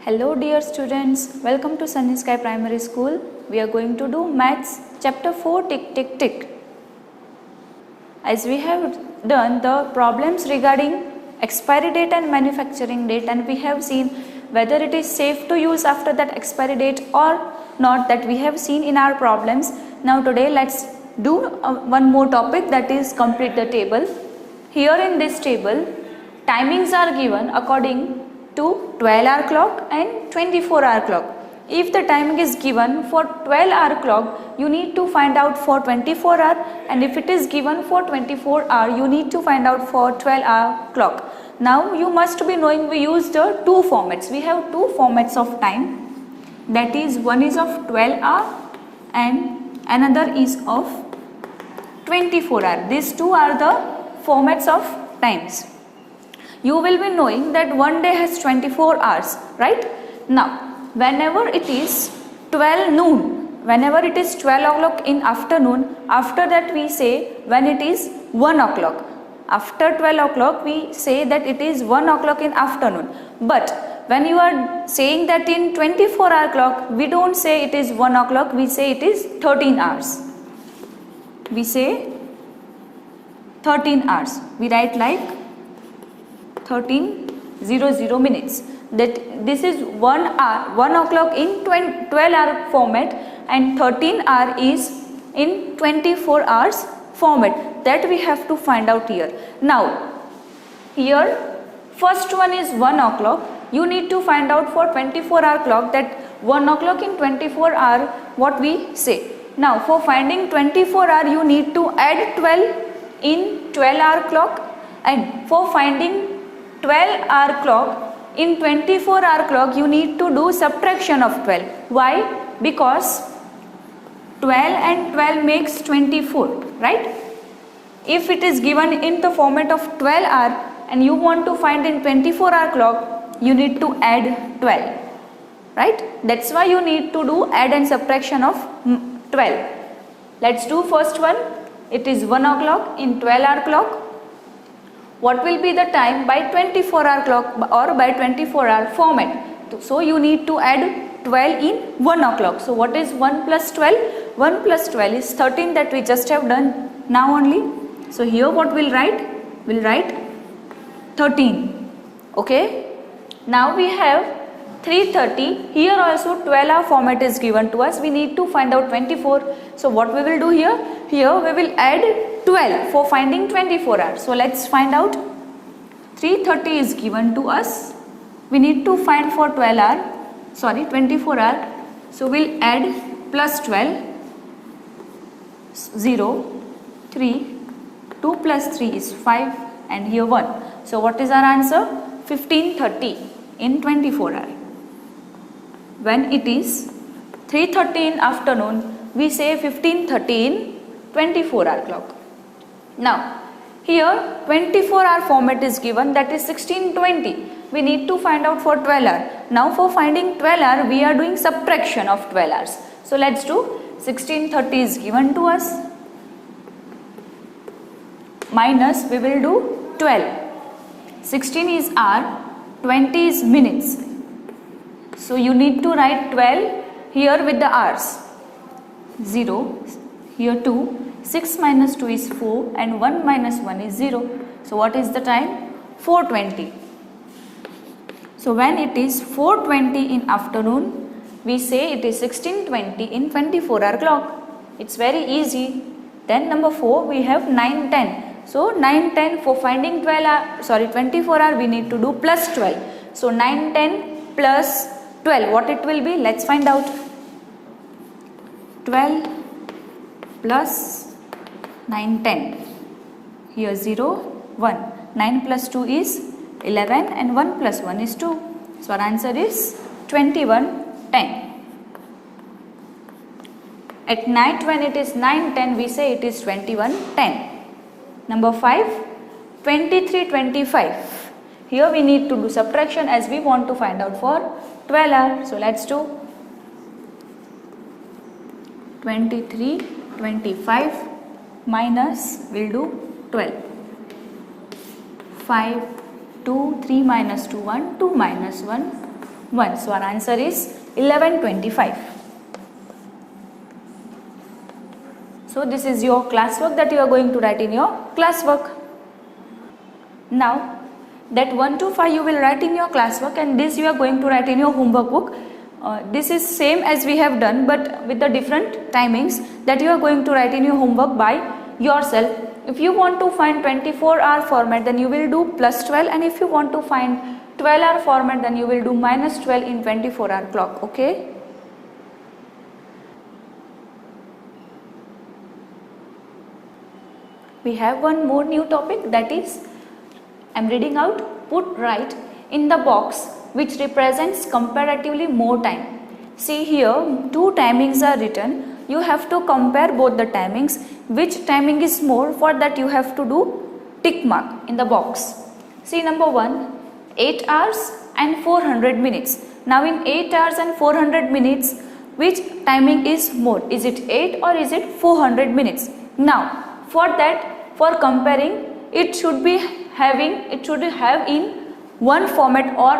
Hello dear students, welcome to Sunny Sky Primary School. We are going to do Maths Chapter 4 Tick Tick Tick. As we have done the problems regarding expiry date and manufacturing date, and we have seen whether it is safe to use after that expiry date or not, that we have seen in our problems. Now today let's do one more topic, that is complete the table. Here in this table, timings are given according to 12-hour clock and 24-hour clock. If the timing is given for 12-hour clock, you need to find out for 24-hour, and if it is given for 24-hour, you need to find out for 12-hour clock. Now you must be knowing we use the two formats. We have two formats of time, that is one is of 12-hour and another is of 24-hour. These two are the formats of times. You will be knowing that one day has 24 hours, right? Now, whenever it is 12 noon, whenever it is 12 o'clock in afternoon, after that we say when it is 1 o'clock. After 12 o'clock, we say that it is 1 o'clock in afternoon. But when you are saying that in 24-hour clock, we don't say it is 1 o'clock, we say it is 13 hours. We say 13 hours. We write like 13:00 minutes. That this is 1 hour, 1 o'clock in 12-hour format, and 13 hour is in 24 hours format. That we have to find out here. Now, here first one is 1 o'clock. You need to find out for 24-hour clock that 1 o'clock in 24 hour, what we say. Now, for finding 24 hour, you need to add 12 in 12-hour clock, and for finding 12-hour clock in 24-hour clock, you need to do subtraction of 12. Why? Because 12 and 12 makes 24, right? If it is given in the format of 12-hour and you want to find in 24-hour clock, you need to add 12, right? That's why you need to do add and subtraction of 12. Let's do first one. It is 1 o'clock in 12-hour clock. What will be the time by 24-hour clock or by 24-hour format? So you need to add 12 in 1 o'clock. So what is 1 plus 12? 1 plus 12 is 13, that we just have done now only. So here what we'll write? We'll write 13. Okay. Now we have 3:30. Here also 12-hour format is given to us. We need to find out 24. So what we will do here? Here we will add 12 for finding 24 hours. So let's find out. 3:30 is given to us. We need to find for 24 hour. So we'll add plus 12, 0, 3, 2 plus 3 is 5, and here 1. So what is our answer? 15:30 in 24 hour. When it is 3:30 in afternoon, we say 15:30 in 24-hour clock. Now, here 24-hour format is given, that is 16:20. We need to find out for 12 hour. Now for finding 12 hour, we are doing subtraction of 12 hours. So let's do 16:30 is given to us, minus we will do 12. 16 is hour, 20 is minutes. So you need to write 12 here with the hours. 0, here 2, 6 minus 2 is 4, and 1 minus 1 is 0. So what is the time? 4:20. So when it is 4:20 in afternoon, we say it is 16:20 in 24-hour clock. It's very easy. Then number 4, we have 9:10. So 9:10 for finding 24 hour, we need to do plus 12. So 9:10 plus 12, what it will be? Let's find out. 12 plus 9:10. Here 0, 1. 9 plus 2 is 11, and 1 plus 1 is 2. So our answer is 21:10. At night when it is 9:10, we say it is 21:10. Number 5, 23:25. Here we need to do subtraction as we want to find out for 12 hour. So let's do 23:25 minus, we'll do 12. 5, 2, 3 minus 2, 1, 2 minus 1, 1. So our answer is 11:25. So this is your classwork that you are going to write in your classwork. Now that 1 to 5 you will write in your classwork, and this you are going to write in your homework book. This is same as we have done, but with the different timings that you are going to write in your homework by yourself. If you want to find 24-hour format, then you will do plus 12, and if you want to find 12-hour format, then you will do minus 12 in 24-hour clock. Okay. We have one more new topic, that is, I am reading out, put right in the box which represents comparatively more time. See here, two timings are written. You have to compare both the timings. Which timing is more? For that you have to do tick mark in the box. See number 1, 8 hours and 400 minutes. Now in 8 hours and 400 minutes, which timing is more? Is it 8 or is it 400 minutes? Now for that, for comparing, it should have in one format, or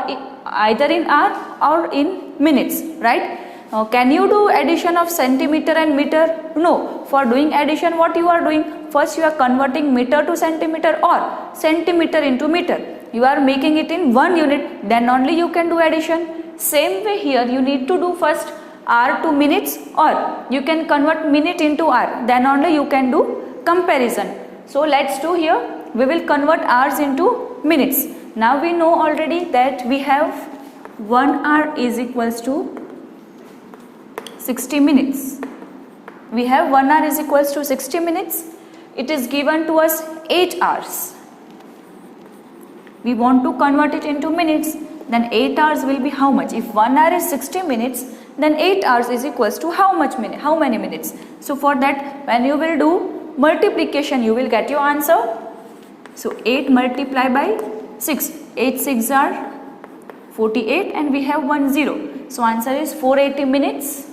either in hour or in minutes, right? Now can you do addition of centimeter and meter? No. For doing addition, what you are doing? First you are converting meter to centimeter or centimeter into meter. You are making it in 1 unit, then only you can do addition. Same way here, you need to do first hour to minutes, or you can convert minute into hour, then only you can do comparison. So let's do here, we will convert hours into minutes. Now we know already that we have 1 hour is equals to 60 minutes. We have 1 hour is equals to 60 minutes. It is given to us 8 hours. We want to convert it into minutes, then 8 hours will be how much? If 1 hour is 60 minutes, then 8 hours is equals to how many minutes? So for that, when you will do multiplication, you will get your answer. So 8 multiplied by 6, 8 6 are 48, and we have 1 0. So answer is 480 minutes.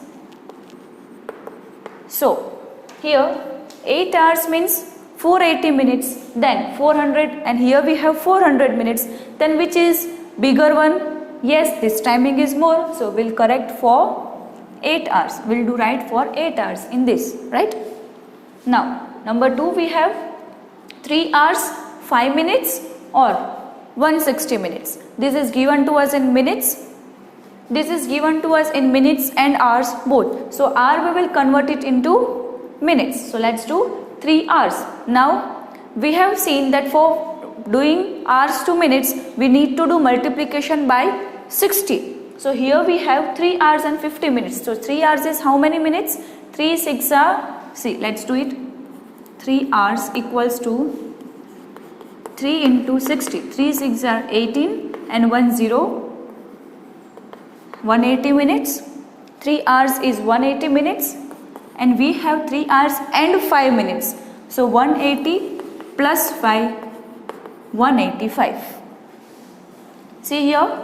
So here 8 hours means 480 minutes, then 400, and here we have 400 minutes. Then which is bigger one? Yes, this timing is more, so we'll correct for 8 hours. We'll do right for 8 hours in this, right? Now number 2, we have 3 hours 5 minutes or 160 minutes. This is given to us in minutes. This is given to us in minutes and hours both. So hour we will convert it into minutes. So let's do 3 hours. Now we have seen that for doing hours to minutes, we need to do multiplication by 60. So here we have 3 hours and 50 minutes. So 3 hours is how many minutes? 3 6 are, see, let's do it. 3 hours equals to 3 into 60. 3 6 are 18 and 1 0. 180 minutes. 3 hours is 180 minutes, and we have 3 hours and 5 minutes. So 180 plus 5, 185. See here,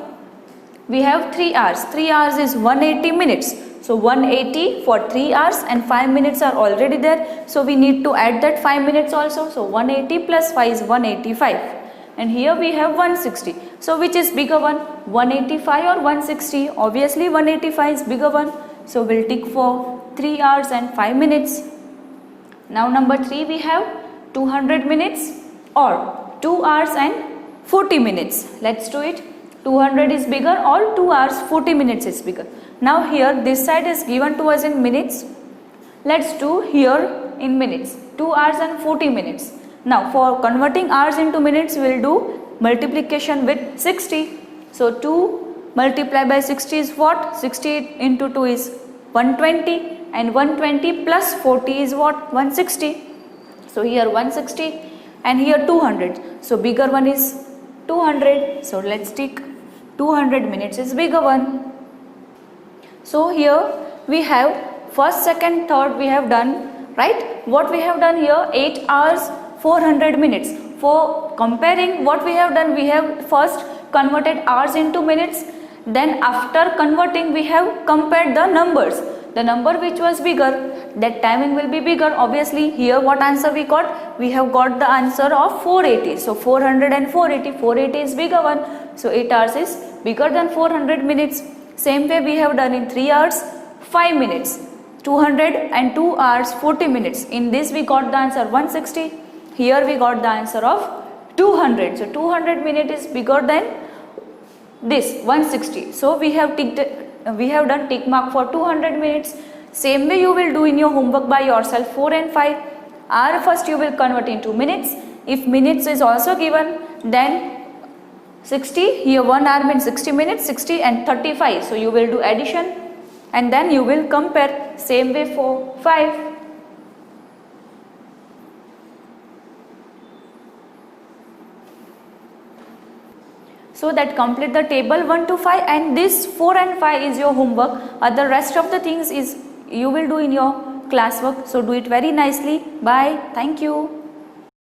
we have 3 hours. 3 hours is 180 minutes. So 180 for 3 hours and 5 minutes are already there. So we need to add that 5 minutes also. So 180 plus 5 is 185. And here we have 160. So which is bigger one? 185 or 160? Obviously 185 is bigger one. So we'll tick for 3 hours and 5 minutes. Now number 3, we have 200 minutes or 2 hours and 40 minutes. Let's do it. 200 is bigger or 2 hours 40 minutes is bigger. Now here this side is given to us in minutes. Let's do here in minutes. 2 hours and 40 minutes. Now for converting hours into minutes, we will do multiplication with 60. So 2 multiplied by 60 is what? 60 into 2 is 120, and 120 plus 40 is what? 160. So here 160 and here 200. So bigger one is 200. So let's take 200 minutes is bigger one. So here we have first, second, third we have done, right? What we have done here, 8 hours 400 minutes. For comparing, what we have done, we have first converted hours into minutes, then after converting we have compared the numbers. The number which was bigger, that timing will be bigger. Obviously here what answer we got? We have got the answer of 480. So 400 and 480, 480 is bigger one. So 8 hours is bigger than 400 minutes. Same way we have done in 3 hours 5 minutes, 200 and 2 hours 40 minutes. In this we got the answer 160. Here we got the answer of 200. So 200 minutes is bigger than this 160. So we have done tick mark for 200 minutes. Same way you will do in your homework by yourself 4 and 5. Hour first you will convert into minutes. If minutes is also given, then 60, here 1 hour means 60 minutes, 60 and 35. So you will do addition and then you will compare. Same way for 5. So that complete the table 1 to 5, and this 4 and 5 is your homework. The rest of the things is you will do in your classwork. So do it very nicely. Bye. Thank you.